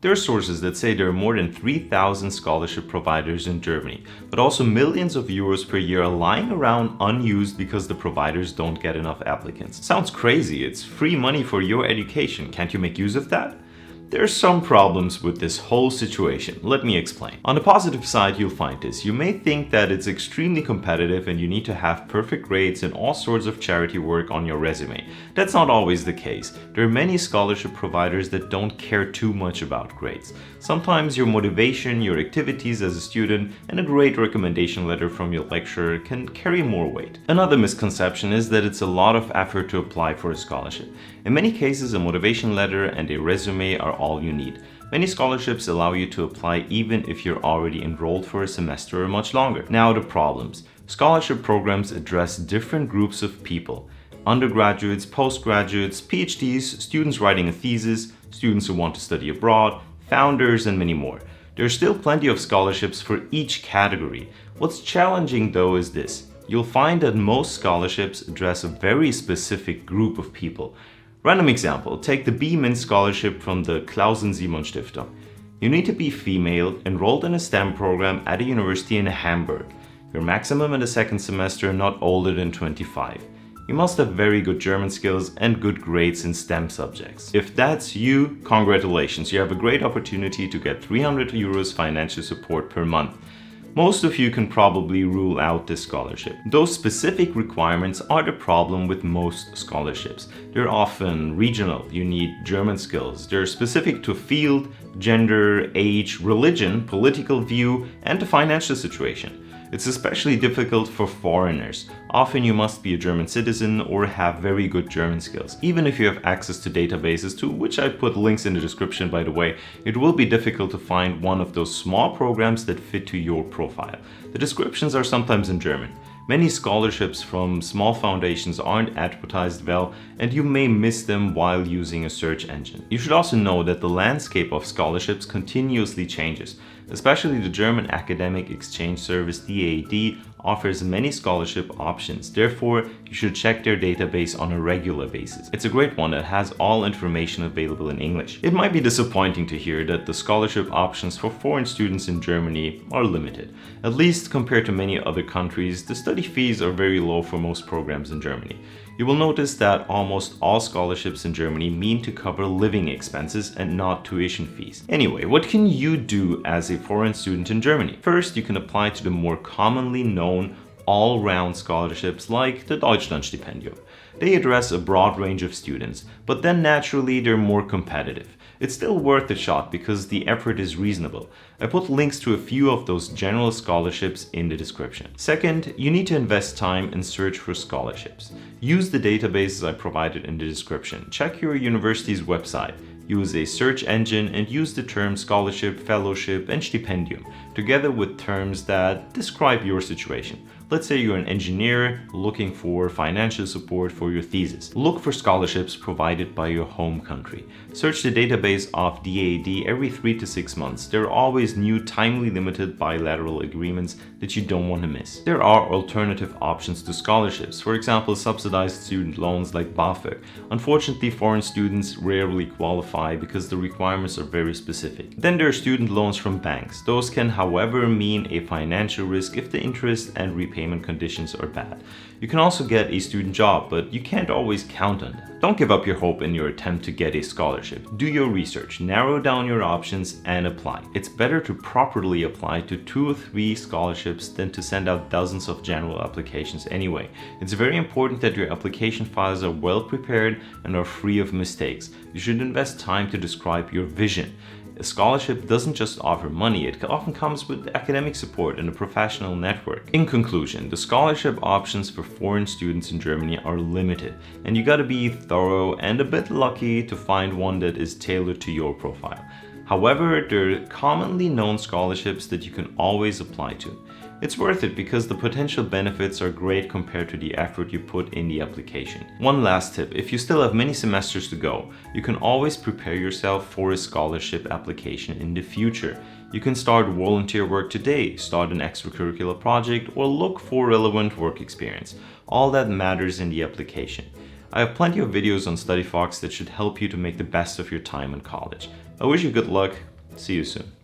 There are sources that say there are more than 3,000 scholarship providers in Germany, but also millions of euros per year are lying around unused because the providers don't get enough applicants. Sounds crazy, it's free money for your education, can't you make use of that? There are some problems with this whole situation. Let me explain. On the positive side, you'll find this. You may think that it's extremely competitive and you need to have perfect grades and all sorts of charity work on your resume. That's not always the case. There are many scholarship providers that don't care too much about grades. Sometimes your motivation, your activities as a student, and a great recommendation letter from your lecturer can carry more weight. Another misconception is that it's a lot of effort to apply for a scholarship. In many cases, a motivation letter and a resume are all you need. Many scholarships allow you to apply even if you're already enrolled for a semester or much longer. Now the problems. Scholarship programs address different groups of people. Undergraduates, postgraduates, PhDs, students writing a thesis, students who want to study abroad, founders, and many more. There are still plenty of scholarships for each category. What's challenging though is this. You'll find that most scholarships address a very specific group of people. Random example, take the B-Min scholarship from the Clausen-Simon-Stiftung. You need to be female, enrolled in a STEM program at a university in Hamburg. Your maximum in the second semester not older than 25. You must have very good German skills and good grades in STEM subjects. If that's you, congratulations, you have a great opportunity to get 300 euros financial support per month. Most of you can probably rule out this scholarship. Those specific requirements are the problem with most scholarships. They're often regional, you need German skills. They're specific to field, gender, age, religion, political view, and the financial situation. It's especially difficult for foreigners. Often you must be a German citizen or have very good German skills. Even if you have access to databases, to which I put links in the description by the way, it will be difficult to find one of those small programs that fit to your profile. The descriptions are sometimes in German. Many scholarships from small foundations aren't advertised well, and you may miss them while using a search engine. You should also know that the landscape of scholarships continuously changes. Especially the German Academic Exchange Service DAAD offers many scholarship options. Therefore, you should check their database on a regular basis. It's a great one that has all information available in English. It might be disappointing to hear that the scholarship options for foreign students in Germany are limited. At least compared to many other countries, the study fees are very low for most programs in Germany. You will notice that almost all scholarships in Germany mean to cover living expenses and not tuition fees. Anyway, what can you do as a foreign student in Germany? First, you can apply to the more commonly known all-round scholarships like the Deutschlandstipendium. They address a broad range of students, but then naturally they're more competitive. It's still worth a shot because the effort is reasonable. I put links to a few of those general scholarships in the description. Second, you need to invest time and search for scholarships. Use the databases I provided in the description. Check your university's website. Use a search engine and use the terms scholarship, fellowship, and stipendium, together with terms that describe your situation. Let's say you're an engineer looking for financial support for your thesis. Look for scholarships provided by your home country. Search the database of DAAD every 3 to 6 months. There are always new timely limited bilateral agreements that you don't want to miss. There are alternative options to scholarships, for example subsidized student loans like BAföG. Unfortunately, foreign students rarely qualify because the requirements are very specific. Then there are student loans from banks. Those can however mean a financial risk if the interest and repayment conditions are bad. You can also get a student job, but you can't always count on that. Don't give up your hope in your attempt to get a scholarship. Do your research, narrow down your options, and apply. It's better to properly apply to 2 or 3 scholarships than to send out dozens of general applications anyway. It's very important that your application files are well prepared and are free of mistakes. You should invest time to describe your vision. A scholarship doesn't just offer money, it often comes with academic support and a professional network. In conclusion, the scholarship options for foreign students in Germany are limited, and you gotta be thorough and a bit lucky to find one that is tailored to your profile. However, there are commonly known scholarships that you can always apply to. It's worth it because the potential benefits are great compared to the effort you put in the application. One last tip, if you still have many semesters to go, you can always prepare yourself for a scholarship application in the future. You can start volunteer work today, start an extracurricular project, or look for relevant work experience. All that matters in the application. I have plenty of videos on StudyFox that should help you to make the best of your time in college. I wish you good luck. See you soon.